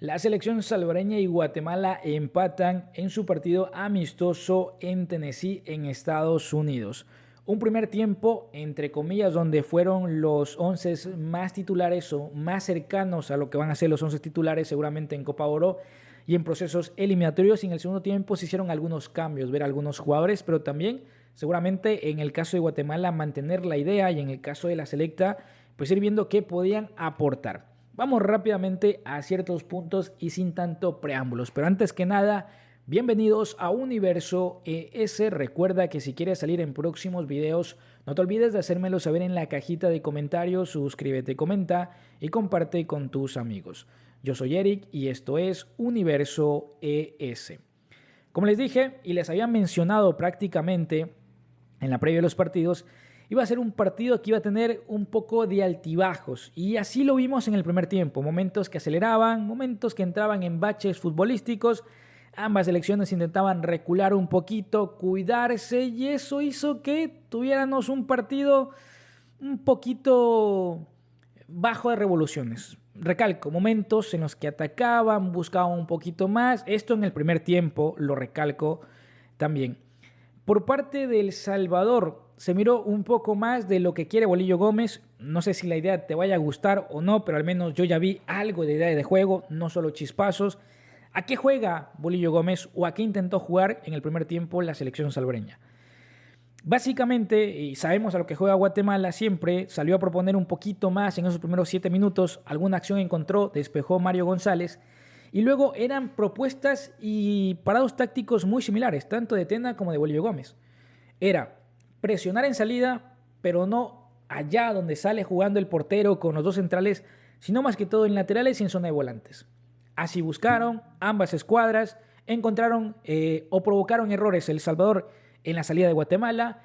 La selección salvadoreña y Guatemala empatan en su partido amistoso en Tennessee, en Estados Unidos. Un primer tiempo, entre comillas, donde fueron los 11 más titulares o más cercanos a lo que van a ser los 11 titulares seguramente en Copa Oro y en procesos eliminatorios. Y en el segundo tiempo se hicieron algunos cambios, ver algunos jugadores, pero también seguramente en el caso de Guatemala mantener la idea y en el caso de la selecta pues ir viendo qué podían aportar. Vamos rápidamente a ciertos puntos y sin tanto preámbulos, pero antes que nada, bienvenidos a Universo ES. Recuerda que si quieres salir en próximos videos, no te olvides de hacérmelo saber en la cajita de comentarios, suscríbete, comenta y comparte con tus amigos. Yo soy Eric y esto es Universo ES. Como les dije y les había mencionado prácticamente en la previa de los partidos, iba a ser un partido que iba a tener un poco de altibajos y así lo vimos en el primer tiempo, momentos que aceleraban, momentos que entraban en baches futbolísticos, ambas selecciones intentaban recular un poquito, cuidarse y eso hizo que tuviéramos un partido un poquito bajo de revoluciones. Recalco, momentos en los que atacaban, buscaban un poquito más, esto en el primer tiempo, lo recalco también. Por parte de El Salvador se miró un poco más de lo que quiere Bolillo Gómez. No sé si la idea te vaya a gustar o no, pero al menos yo ya vi algo de idea de juego, no solo chispazos. ¿A qué juega Bolillo Gómez o a qué intentó jugar en el primer tiempo la selección salvadoreña? Básicamente, y sabemos a lo que juega Guatemala siempre, salió a proponer un poquito más en esos primeros 7 minutos, alguna acción encontró, despejó Mario González, y luego eran propuestas y parados tácticos muy similares, tanto de Tena como de Bolillo Gómez. Era presionar en salida, pero no allá donde sale jugando el portero con los dos centrales, sino más que todo en laterales y en zona de volantes. Así buscaron ambas escuadras, encontraron o provocaron errores El Salvador en la salida de Guatemala,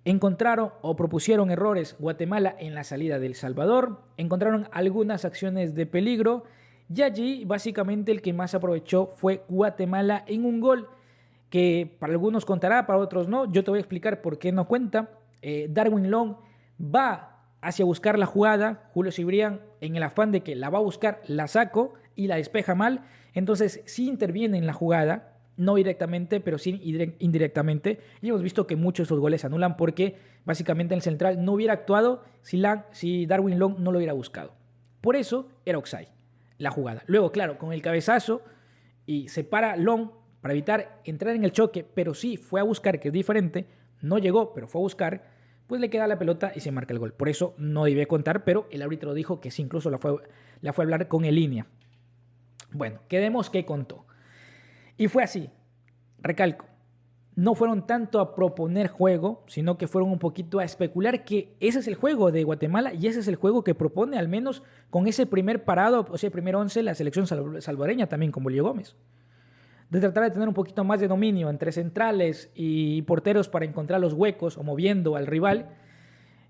encontraron o propusieron errores Guatemala en la salida de El Salvador, encontraron algunas acciones de peligro y allí básicamente el que más aprovechó fue Guatemala en un gol que para algunos contará, para otros no. Yo te voy a explicar por qué no cuenta. Darwin Long va hacia buscar la jugada, Julio Cibrián en el afán de que la va a buscar, la saco y la despeja mal, entonces sí interviene en la jugada, no directamente, pero sí indirectamente, y hemos visto que muchos de esos goles se anulan porque básicamente el central no hubiera actuado si Darwin Long no lo hubiera buscado. Por eso era offside la jugada. Luego, claro, con el cabezazo y se para Long para evitar entrar en el choque, pero sí fue a buscar, que es diferente, no llegó, pero fue a buscar, pues le queda la pelota y se marca el gol. Por eso no debía contar, pero el árbitro dijo que sí, incluso la fue a hablar con el línea. Bueno, quedemos que contó. Y fue así, recalco, no fueron tanto a proponer juego, sino que fueron un poquito a especular que ese es el juego de Guatemala y ese es el juego que propone, al menos con ese primer parado, o sea, primer 11, la selección salvadoreña también con Bolillo Gómez. De tratar de tener un poquito más de dominio entre centrales y porteros para encontrar los huecos o moviendo al rival.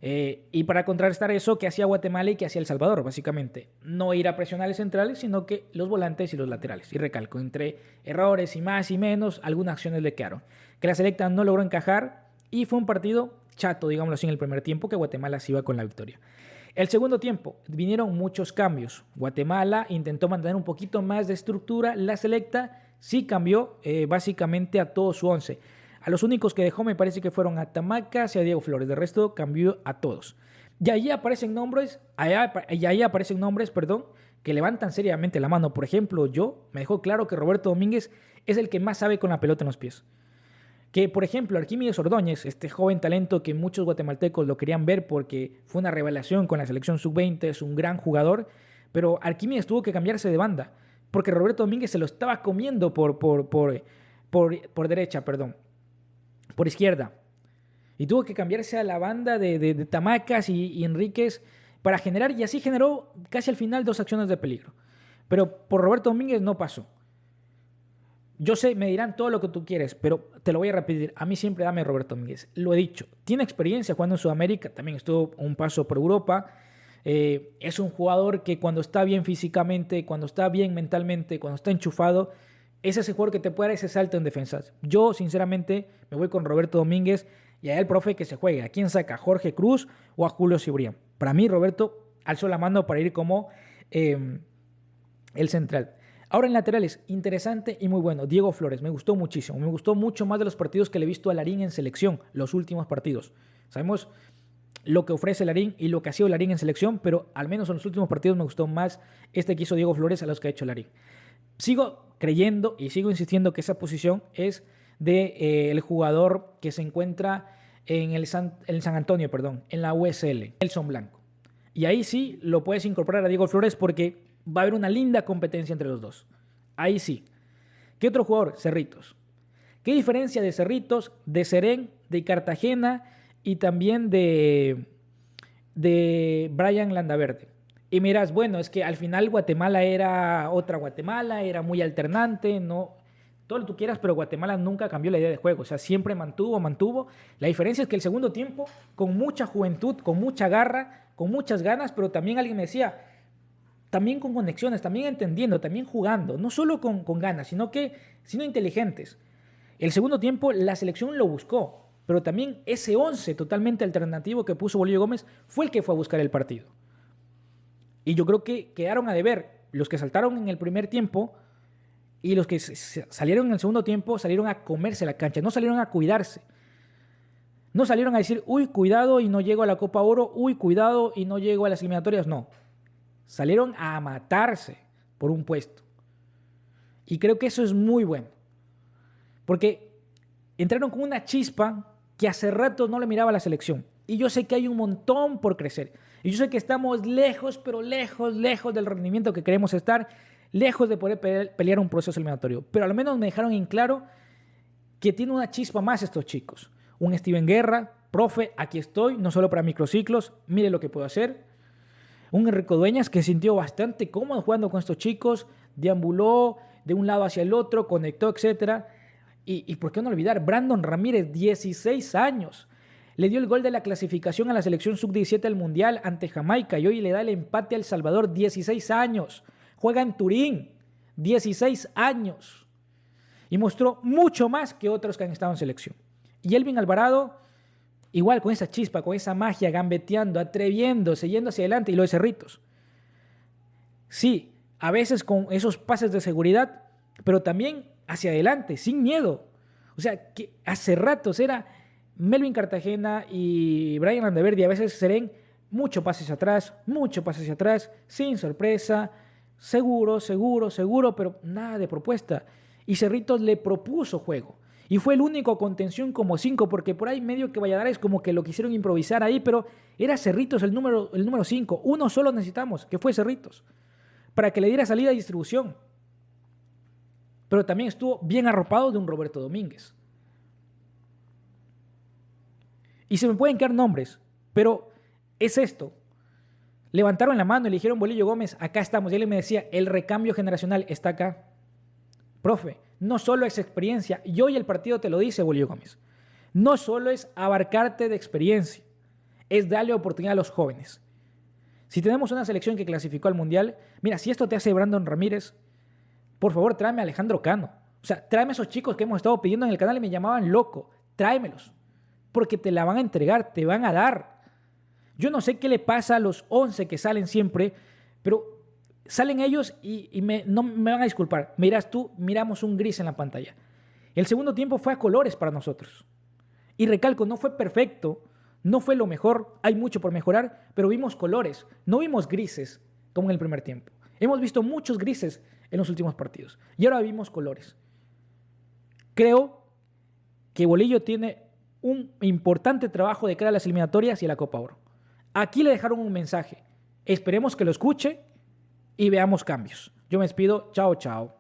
Y para contrarrestar eso, que hacía Guatemala y que hacía El Salvador, básicamente. No ir a presionar los centrales, sino que los volantes y los laterales. Y recalco, entre errores y más y menos, algunas acciones le quedaron. Que la selecta no logró encajar y fue un partido chato, digámoslo así, en el primer tiempo, que Guatemala se iba con la victoria. El segundo tiempo, vinieron muchos cambios. Guatemala intentó mantener un poquito más de estructura. La selecta sí cambió básicamente a todo su once. A los únicos que dejó me parece que fueron a Tamacas y a Diego Flores. De resto cambió a todos. Y ahí aparecen nombres, que levantan seriamente la mano. Por ejemplo, me dejó claro que Roberto Domínguez es el que más sabe con la pelota en los pies. Que, por ejemplo, Arquímedes Ordóñez, este joven talento que muchos guatemaltecos lo querían ver porque fue una revelación con la selección sub-20, es un gran jugador, pero Arquímedes tuvo que cambiarse de banda porque Roberto Domínguez se lo estaba comiendo por derecha, por izquierda. Y tuvo que cambiarse a la banda de Tamacas y Enríquez para generar, y así generó casi al final 2 acciones de peligro. Pero por Roberto Domínguez no pasó. Yo sé, me dirán todo lo que tú quieres, pero te lo voy a repetir. A mí siempre dame Roberto Domínguez. Lo he dicho. Tiene experiencia jugando en Sudamérica. También estuvo un paso por Europa. Es un jugador que cuando está bien físicamente, cuando está bien mentalmente, cuando está enchufado, es ese jugador que te puede dar ese salto en defensas. Yo, sinceramente, me voy con Roberto Domínguez y a él, profe, que se juegue. ¿A quién saca? ¿A Jorge Cruz o a Julio Cibrián? Para mí, Roberto alzó la mano para ir como el central. Ahora en laterales, interesante y muy bueno. Diego Flores, me gustó muchísimo. Me gustó mucho más de los partidos que le he visto a Larín en selección, los últimos partidos. Sabemos lo que ofrece Larín y lo que ha sido Larín en selección, pero al menos en los últimos partidos me gustó más este que hizo Diego Flores a los que ha hecho Larín. Sigo creyendo y sigo insistiendo que esa posición es de el jugador que se encuentra en el San Antonio, en la USL, Nelson Blanco. Y ahí sí lo puedes incorporar a Diego Flores porque va a haber una linda competencia entre los dos. Ahí sí. ¿Qué otro jugador? Cerritos. ¿Qué diferencia de Cerritos, de Serén, de Cartagena y también de Brian Landaverde? Y miras, bueno, es que al final Guatemala era otra Guatemala, era muy alternante, no, todo lo que tú quieras, pero Guatemala nunca cambió la idea de juego, o sea, siempre mantuvo. La diferencia es que el segundo tiempo, con mucha juventud, con mucha garra, con muchas ganas, pero también alguien me decía, también con conexiones, también entendiendo, también jugando, no solo con ganas, sino inteligentes. El segundo tiempo la selección lo buscó, pero también ese 11 totalmente alternativo que puso Bolillo Gómez fue el que fue a buscar el partido. Y yo creo que quedaron a deber los que saltaron en el primer tiempo y los que salieron en el segundo tiempo salieron a comerse la cancha, no salieron a cuidarse. No salieron a decir, uy, cuidado y no llego a la Copa Oro, uy, cuidado y no llego a las eliminatorias. No, salieron a matarse por un puesto. Y creo que eso es muy bueno. Porque entraron con una chispa que hace rato no le miraba a la selección. Y yo sé que hay un montón por crecer. Y yo sé que estamos lejos, pero lejos del rendimiento que queremos estar, lejos de poder pelear un proceso eliminatorio. Pero al menos me dejaron en claro que tiene una chispa más estos chicos. Un Steven Guerra, profe, aquí estoy, no solo para microciclos, mire lo que puedo hacer. Un Enrico Dueñas que se sintió bastante cómodo jugando con estos chicos, deambuló de un lado hacia el otro, conectó, etc. Y por qué no olvidar, Brandon Ramírez, 16 años. Le dio el gol de la clasificación a la selección sub-17 al Mundial ante Jamaica y hoy le da el empate a El Salvador, 16 años. Juega en Turín, 16 años. Y mostró mucho más que otros que han estado en selección. Y Elvin Alvarado, igual con esa chispa, con esa magia, gambeteando, atreviéndose, yendo hacia adelante. Y lo de Cerritos. Sí, a veces con esos pases de seguridad, pero también hacia adelante, sin miedo. O sea, que hace ratos era Melvin Cartagena y Brian Landaverde, a veces Serén, muchos pases atrás, sin sorpresa, seguro, pero nada de propuesta. Y Cerritos le propuso juego. Y fue el único contención como 5, porque por ahí medio que Valladares como que lo quisieron improvisar ahí, pero era Cerritos el número 5. Uno solo necesitamos, que fue Cerritos, para que le diera salida y distribución. Pero también estuvo bien arropado de un Roberto Domínguez. Y se me pueden quedar nombres, pero es esto. Levantaron la mano y le dijeron, Bolillo Gómez, acá estamos. Y él me decía, el recambio generacional está acá. Profe, no solo es experiencia, y hoy el partido te lo dice, Bolillo Gómez. No solo es abarcarte de experiencia, es darle oportunidad a los jóvenes. Si tenemos una selección que clasificó al Mundial, mira, si esto te hace Brandon Ramírez, por favor, tráeme a Alejandro Cano. O sea, tráeme a esos chicos que hemos estado pidiendo en el canal y me llamaban loco. Tráemelos. Porque te la van a entregar, te van a dar. Yo no sé qué le pasa a los 11 que salen siempre, pero salen ellos y no me van a disculpar. Me dirás tú, miramos un gris en la pantalla. El segundo tiempo fue a colores para nosotros. Y recalco, no fue perfecto, no fue lo mejor, hay mucho por mejorar, pero vimos colores, no vimos grises como en el primer tiempo. Hemos visto muchos grises en los últimos partidos y ahora vimos colores. Creo que Bolillo tiene un importante trabajo de cara a las eliminatorias y a la Copa Oro. Aquí le dejaron un mensaje. Esperemos que lo escuche y veamos cambios. Yo me despido. Chao, chao.